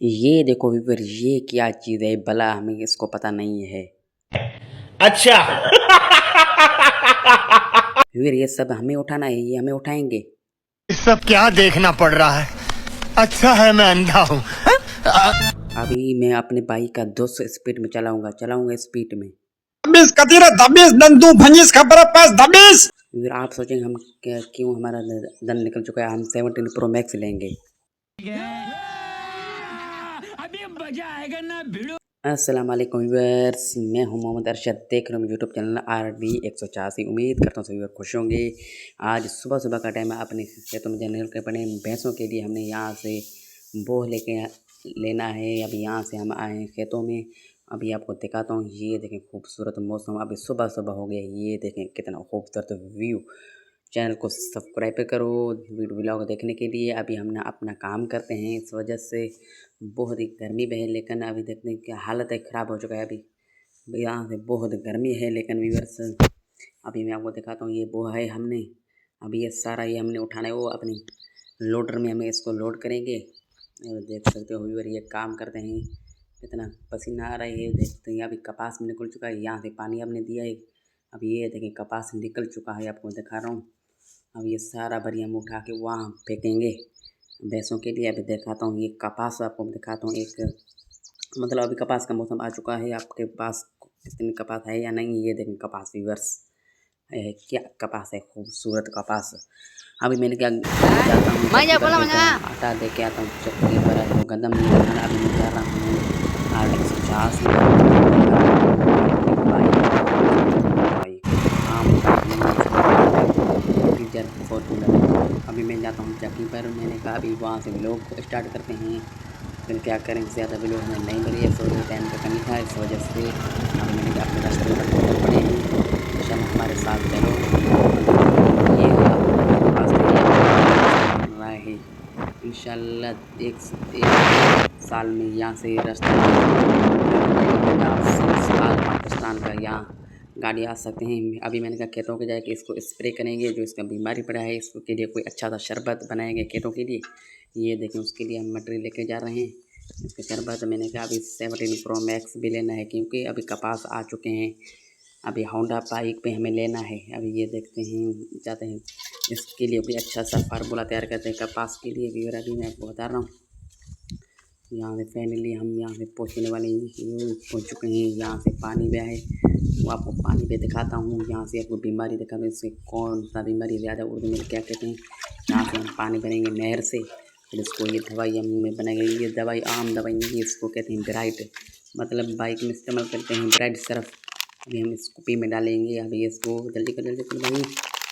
ये देखो व्यूवर, ये क्या चीज़ है भला, हमें इसको पता नहीं है। अच्छा। व्यूवर ये सब हमें उठाना है, ये हमें उठाएंगे। ये सब क्या देखना पड़ रहा है। अच्छा है मैं अंधा हूँ। अभी मैं अपने बाइक का 200 स्पीड में चलाऊंगा स्पीड में। दबिश कतीरा दबिश दंतु भंजिस खबर पास दबिश। व्यूवर आप सोचेंगे हम क्यों हमारा दन निकल चुका है, हम 17 प्रो मैक्स लेंगे। अस्सलाम वालेकुम व्यूअर्स, मैं हूं मोहम्मद अरशद, देख रहे हो यूट्यूब चैनल RD 184। उम्मीद करता हूँ सभी व्यूअर खुश होंगे। आज सुबह सुबह का टाइम है, अपने खेतों में जाने के पड़े भैंसों के लिए हमने यहाँ से बोह लेना है। अभी यहाँ से हम आए हैं खेतों में। अभी आपको दिखाता हूँ, ये देखें खूबसूरत मौसम, अभी सुबह सुबह हो गया। ये देखें कितना खूबसूरत व्यू। चैनल को सब्सक्राइब करो वीडियो व्लॉग देखने के लिए। अभी हमने अपना काम करते हैं, इस वजह से बहुत ही गर्मी भी है, लेकिन अभी देखते हैं क्या हालत है, ख़राब हो चुका है। अभी यहाँ से बहुत गर्मी है, लेकिन व्यूअर्स अभी मैं आपको दिखाता हूँ। ये वो है हमने, अभी ये सारा ये हमने उठाना है, वो अपनी लोडर में हमें इसको लोड करेंगे। और देख सकते हो व्यूअर, ये काम करते हैं, इतना पसीना आ रहा है। ये देखते हैं अभी कपास में निकल चुका है, यहाँ से पानी हमने दिया है। अभी ये देखें कपास निकल चुका है, आपको दिखा रहा हूँ। अब ये सारा बरी हम उठा के वहाँ फेंकेंगे भैंसों के लिए। अभी दिखाता हूँ, ये कपास आपको दिखाता हूँ। एक मतलब अभी कपास का मौसम आ चुका है, आपके पास कितनी कपास है या नहीं। ये देखें कपास व्यूअर्स है, क्या कपास है, खूबसूरत कपास। अभी मैंने क्या जाता हूँ आटा दे के आता हूँ चक्की पर, तो गंदम अभी मैं जा रहा हूँ 850 फॉर्चूनर। अभी मैं जाता हूँ चक्की पर, मैंने कहा अभी वहाँ से व्लॉग को स्टार्ट करते हैं। फिर क्या करें, ज़्यादा व्लॉग हमें नहीं बनी है, सो टाइम का कमी था, इस वजह से अभी मैंने कहा अपने रास्ते पर पड़े हैं। इंशाल्लाह हमारे साथ चलो। ये रहा है इंशाल्लाह एक साल में यहाँ से रास्ता पाकिस्तान का यहाँ गाड़ी आ सकते हैं। अभी मैंने कहा खेतों के जाके इसको स्प्रे करेंगे, जो इसका बीमारी पड़ा है इसको के लिए कोई अच्छा सा शरबत बनाएंगे खेतों के लिए। ये देखें, उसके लिए हम मटेरियल लेके जा रहे हैं। इसका शरबत मैंने कहा अभी 17 प्रो मैक्स भी लेना है, क्योंकि अभी कपास आ चुके हैं। अभी होंडा बाइक पे हमें लेना है। अभी ये देखते हैं चाहते हैं इसके लिए भी अच्छा सा फार्मूला तैयार करते हैं कपास के लिए भी। और अभी मैं आपको बता रहा हूँ, यहाँ से फाइनली हम यहाँ से पहुँचने वाले पहुँच चुके हैं। यहाँ से पानी भी है, वो आपको पानी पे दिखाता हूँ। यहाँ से आपको बीमारी दिखाता हूँ, इससे कौन सा बीमारी ज़्यादा उर्दू में क्या कहते हैं। यहाँ से हम पानी भरेंगे नहर से, फिर इसको ये दवाई हम बनाएंगे। ये दवाई आम दवाई नहीं है, इसको कहते हैं ब्राइट, मतलब बाइक में इस्तेमाल करते हैं ब्राइट सरफ। अभी हम इस कुपी में डालेंगे। अभी इसको जल्दी कर भाई।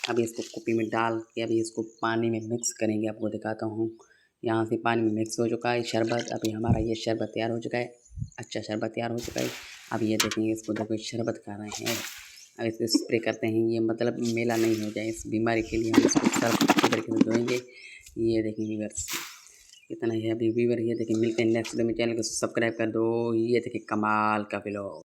अभी इसको कुपी में डाल के अभी इसको पानी में मिक्स करेंगे, आपको दिखाता हूँ। यहाँ से पानी में मिक्स हो चुका है शरबत। अभी हमारा ये शरबत तैयार हो चुका है, अच्छा शरबत तैयार हो चुका है। अब ये देखेंगे, इसको देखो शरबत खा रहे हैं। अब इसको स्प्रे करते हैं, ये मतलब मेला नहीं हो जाए, इस बीमारी के लिए हम इसको सर्फ अच्छी तरीके से धोएंगे। ये देखेंगे व्यूअर्स कितना है अभी व्यूअर। ये देखिए, मिलते हैं नेक्स्ट वीडियो में, चैनल को सब्सक्राइब कर दो। ये देखिए कमाल का व्लॉग।